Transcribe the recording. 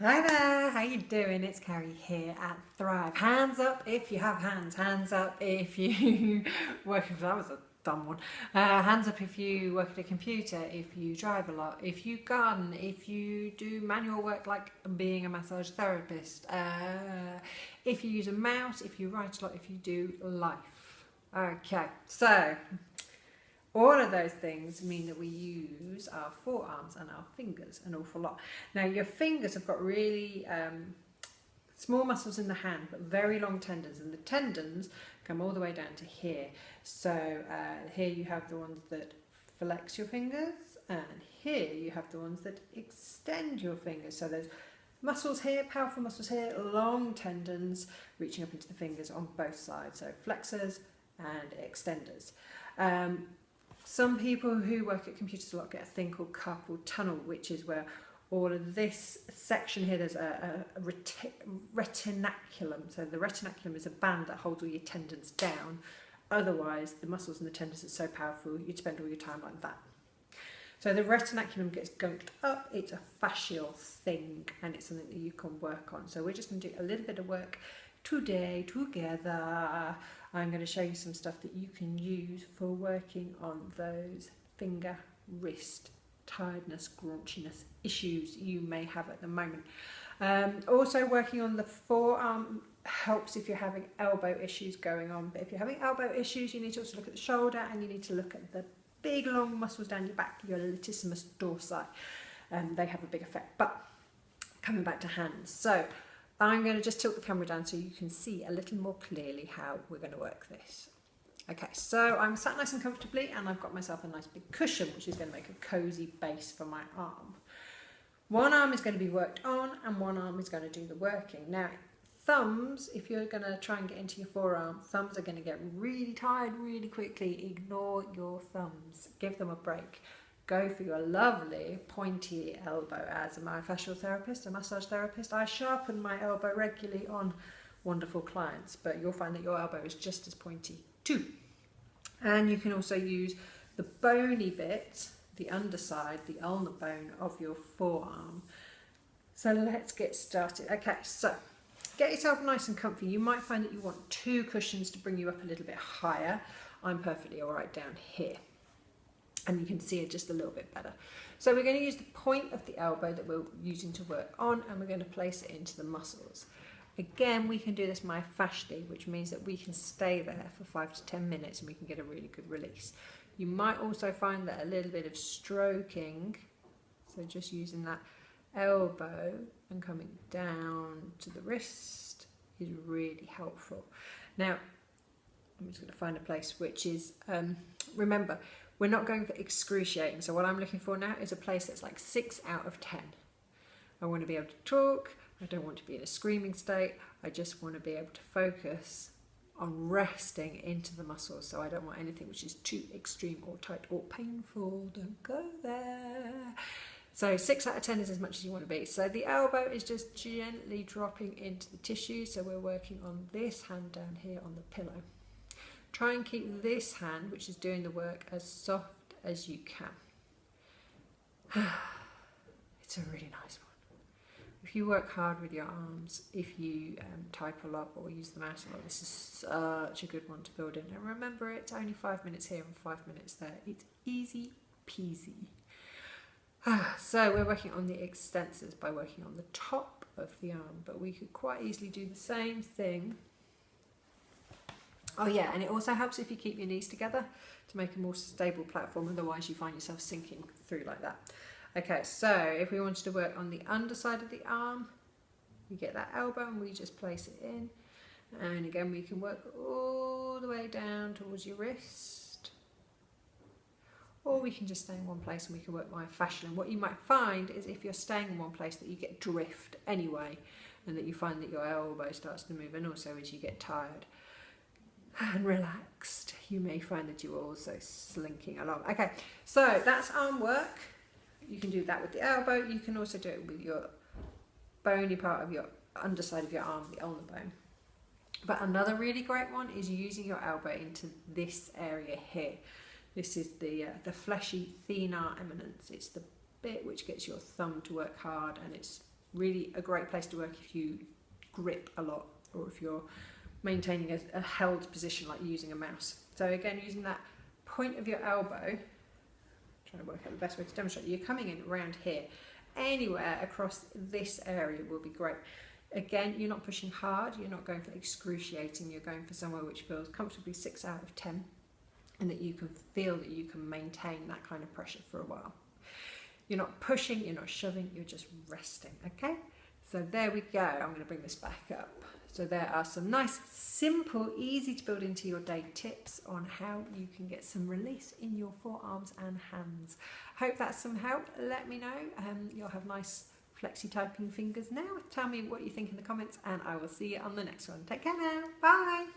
Hi there, how you doing? It's Carrie here at Thrive. Hands up if you have hands. Hands up if you work. That was a dumb one. Hands up if you work at a computer, if you drive a lot, if you garden, if you do manual work like being a massage therapist, if you use a mouse, if you write a lot, if you do life. Okay, so all of those things mean that we use our forearms and our fingers an awful lot. Now your fingers have got really small muscles in the hand but very long tendons, and the tendons come all the way down to here. So here you have the ones that flex your fingers, and here you have the ones that extend your fingers. So there's muscles here, powerful muscles here, long tendons reaching up into the fingers on both sides, so flexors and extenders. Some people who work at computers a lot get a thing called carpal tunnel, which is where all of this section here, there's a retinaculum. So the retinaculum is a band that holds all your tendons down. Otherwise, the muscles and the tendons are so powerful, you'd spend all your time like that. So the retinaculum gets gunked up. It's a fascial thing, and it's something that you can work on. So we're just going to do a little bit of work today together. I'm going to show you some stuff that you can use for working on those finger, wrist, tiredness, graunchiness issues you may have at the moment. Also working on the forearm helps if you're having elbow issues going on. But if you're having elbow issues, you need to also look at the shoulder, and you need to look at the big long muscles down your back, your latissimus dorsi. They have a big effect. But coming back to hands. So I'm going to just tilt the camera down so you can see a little more clearly how we're going to work this. Okay, so I'm sat nice and comfortably, and I've got myself a nice big cushion, which is going to make a cozy base for my arm. One arm is going to be worked on, and one arm is going to do the working. Now, thumbs, if you're going to try and get into your forearm, thumbs are going to get really tired really quickly. Ignore your thumbs. Give them a break. Go for your lovely pointy elbow. As a myofascial therapist, a massage therapist, I sharpen my elbow regularly on wonderful clients, but you'll find that your elbow is just as pointy too. And you can also use the bony bit, the underside, the ulnar bone of your forearm. So let's get started. Okay, so get yourself nice and comfy. You might find that you want two cushions to bring you up a little bit higher. I'm perfectly all right down here, and you can see it just a little bit better. So we're going to use the point of the elbow that we're using to work on, and we're going to place it into the muscles. Again, we can do this myofascially, which means that we can stay there for 5 to 10 minutes and we can get a really good release. You might also find that a little bit of stroking, so just using that elbow and coming down to the wrist, is really helpful. Now, I'm just going to find a place which is, remember, we're not going for excruciating. So what I'm looking for now is a place that's like 6 out of 10. I want to be able to talk. I don't want to be in a screaming state. I just want to be able to focus on resting into the muscles. So I don't want anything which is too extreme or tight or painful. Don't go there. So 6 out of 10 is as much as you want to be. So the elbow is just gently dropping into the tissue. So we're working on this hand down here on the pillow. Try and keep this hand, which is doing the work, as soft as you can. It's a really nice one. If you work hard with your arms, if you type a lot or use the mouse a lot, this is such a good one to build in. And remember, it's only 5 minutes here and 5 minutes there. It's easy peasy. So we're working on the extensors by working on the top of the arm, but we could quite easily do the same thing. Oh yeah, and it also helps if you keep your knees together to make a more stable platform, otherwise you find yourself sinking through like that. Okay, so if we wanted to work on the underside of the arm, we get that elbow and we just place it in. And again, we can work all the way down towards your wrist. Or we can just stay in one place and we can work myofascial. And what you might find is if you're staying in one place that you get drift anyway, and that you find that your elbow starts to move, and also as you get tired and relaxed, you may find that you're also slinking along. Okay, so that's arm work. You can do that with the elbow. You can also do it with your bony part of your underside of your arm, the ulnar bone. But another really great one is using your elbow into this area here. This is the fleshy thenar eminence. It's the bit which gets your thumb to work hard, and it's Really a great place to work if you grip a lot, or if you're maintaining a held position like using a mouse. So again, using that point of your elbow, trying to work out the best way to demonstrate, you're coming in around here. Anywhere across this area will be great. Again, you're not pushing hard, you're not going for excruciating, you're going for somewhere which feels comfortably 6 out of 10, and that you can feel that you can maintain that kind of pressure for a while. You're not pushing, you're not shoving, you're just resting, okay? So there we go. I'm going to bring this back up. So there are some nice, simple, easy to build into your day tips on how you can get some release in your forearms and hands. Hope that's some help. Let me know. You'll have nice flexi typing fingers now. Tell me what you think in the comments, and I will see you on the next one. Take care now. Bye.